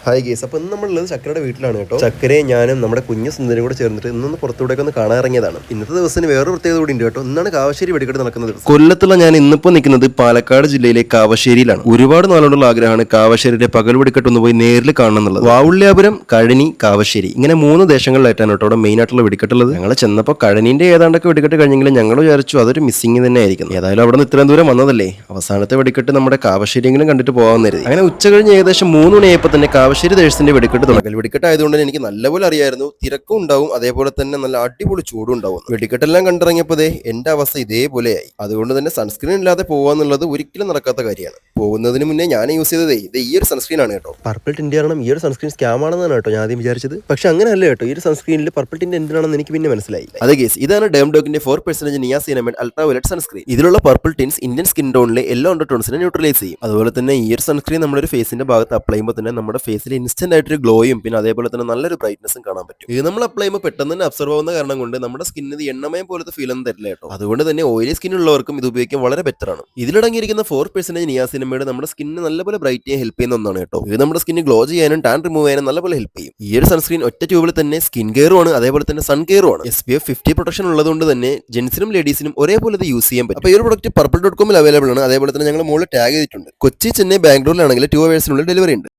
Hi guys, അപ്പോൾ ഇന്ന് നമ്മളുള്ളത് ചക്കരയുടെ വീട്ടിലാണ് കേട്ടോ. ചക്കരയും ഞാനും നമ്മുടെ കുഞ്ഞു സുന്ദരം കൂടെ ചേർന്നിട്ട് ഇന്നൊന്ന് പുറത്തൂടെയൊക്കെ ഒന്ന് കാണാൻ ഇറങ്ങിയതാണ്. ഇന്നത്തെ ദിവസത്തിന് വേറൊരു പ്രത്യേകത കൂടി ഉണ്ട് കേട്ടോ. ഇന്നാണ് കാവശ്ശേരി വെടിക്കെട്ട് നടക്കുന്നത്. കൊല്ലത്തുള്ള ഞാൻ ഇന്നിപ്പോൾ നിൽക്കുന്നത് പാലക്കാട് ജില്ലയിലെ കാവശ്ശേരിയിലാണ്. ഒരുപാട് നാളോടുള്ള ആഗ്രഹമാണ് കാവശ്ശേരിയുടെ പകൽ വെടിക്കെട്ട് ഒന്ന് പോയി നേരിൽ കാണണം എന്നുള്ളത്. വാവുള്ളിയാപുരം, കഴനി, കാവശ്ശേരി ഇങ്ങനെ 3 ദേശങ്ങളിലായിട്ടാണ് കേട്ടോ അവിടെ മെയിൻ ആയിട്ടുള്ള വെടിക്കെട്ടുള്ളത്. ഞങ്ങൾ ചെന്നപ്പോൾ കഴനിന്റെ ഏതാണ്ടൊക്കെ വെടിക്കെട്ട് കഴിഞ്ഞെങ്കിലും ഞങ്ങൾ വിചാരിച്ചു അതൊരു മിസ്സിംഗ് തന്നെ ആയിരിക്കും. ഏതായാലും അവിടെ നിന്ന് ഇത്രയും ദൂരം വന്നതല്ലേ, അവസാനത്തെ വെടിക്കെട്ട് നമ്മുടെ കാവശ്ശേരിയെങ്കിലും കണ്ടിട്ട് പോകാമെന്ന് കരുതി. അങ്ങനെ ഉച്ച കഴിഞ്ഞ് ഏകദേശം 3 മണിയായപ്പോൾ തന്നെ കാവശ്ശേരി ദേശത്തിന്റെ വെടിക്കെട്ട് തുടങ്ങൽ. വെടിക്കെട്ട് ആയതുകൊണ്ട് എനിക്ക് നല്ലപോലെ അറിയായിരുന്നു തിരക്കും ഉണ്ടാവും, അതേപോലെ തന്നെ നല്ല അടിപൊളി ചൂടും ഉണ്ടാവും. വെടിക്കെട്ടെല്ലാം കണ്ടിറങ്ങിയപ്പോൾ എന്റെ അവസ്ഥ ഇതേപോലെയായി. അതുകൊണ്ട് തന്നെ സൺസ്ക്രീൻ ഇല്ലാതെ പോകാന്നുള്ളത് ഒരിക്കലും നടക്കാത്ത കാര്യമാണ്. പോകുന്നതിന് മുന്നേ ഞാൻ യൂസ് ചെയ്തതേ ഇത് ഈ ഒരു സൺസ്ക്രീൻ ആണ് കേട്ടോ. പർപ്പിൾ ടിന്റ് കാരണം ഈ ഒരു സൺസ്ക്രീൻ സ്കാം ആണെന്നാണ് കേട്ടോ ഞാൻ ആദ്യം വിചാരിച്ചത്. പക്ഷെ അങ്ങനെയല്ല കേട്ടോ, ഈ ഒരു സൺസ്ക്രീനിൽ പർപ്പിൾ ടിന്റ് എന്തിനാണെന്ന് എനിക്ക് പിന്നെ മനസ്സിലായി. അതെ ഗേസ്, ഇതാണ് ഡെർമഡോക്കിന്റെ 4% നിയാസിനമൈഡ് അൾട്രാവയലറ്റ് സൺസ്ക്രീൻ. ഇതിലുള്ള പർപ്പിൾ ടിൻസ് ഇന്ത്യൻ സ്കിൻ ടോണിലെ എല്ലാ അണ്ടർടോൺസിനെ ന്യൂട്രലൈസ് ചെയ്യും. അതുപോലെ തന്നെ ഈ ഒരു സൺസ്ക്രീൻ നമ്മുടെ ഫേസിന്റെ ഭാഗത്ത് അപ്ലൈ ചെയ്യുമ്പോൾ തന്നെ നമ്മുടെ ഫേസിൽ ഇൻസ്റ്റന്റ് ആയിട്ടൊരു ഗ്ലോയും പിന്നെ അതേപോലെ തന്നെ നല്ലൊരു ബ്രൈറ്റ്നസും കാണാൻ പറ്റും. ഇത് നമ്മൾ അപ്ലൈ ചെയ്യുമ്പോൾ പെട്ടെന്ന് തന്നെ അബ്സർവ് ആവുന്ന കാരണം കൊണ്ട് നമ്മുടെ സ്കിന്നിന് എണ്ണമയം പോലത്തെ ഫീൽ ഒന്നും തരില്ല കേട്ടോ. അതുകൊണ്ട് തന്നെ ഓയിലി സ്കിൻ ഉള്ളവർക്കും ഇത് ഉപയോഗിക്കാൻ വളരെ ബെറ്റർ ആണ്. ഇതിലടങ്ങിയിരിക്കുന്ന 4% നിയാസിനമൈഡ് നമ്മുടെ സ്കിന്നിന് നല്ലപോലെ ബ്രൈറ്റ് ചെയ്യാൻ ഹെൽപ്പ് ചെയ്യുന്ന ഒന്നാണ് കേട്ടോ. ഇത് നമ്മുടെ സ്കിന്നിന് ഗ്ലോ ചെയ്യാനും ടാൻ റിമൂവ് ചെയ്യാനും നല്ലപോലെ ഹെൽപ്പ് ചെയ്യും. ഈ ഒരു സൺസ്ക്രീൻ ഒറ്റ ട്യൂബിൽ തന്നെ സ്കിൻ കെയറും ആണ്, അതേപോലെ തന്നെ സൺ കെയറും ആണ്. SPF 50 പ്രൊട്ടക്ഷൻ ഉള്ളതുകൊണ്ട് തന്നെ ജെൻസിനും ലേഡീസിനും ഒരേപോലെ ഇത് യൂസ് ചെയ്യാൻ പറ്റും. അപ്പോൾ ഈ ഒരു പ്രൊഡക്റ്റ് purple.com അവൈലബിൾ ആണ്. അതേപോലെ തന്നെ ഞങ്ങൾ മുകളിൽ ടാഗ് ചെയ്തിട്ടുണ്ട്. കൊച്ചി, ചെന്നൈ, ബാംഗ്ലൂരിലാണെങ്കിൽ 2 hours ഡെലിവറി ഉണ്ട്.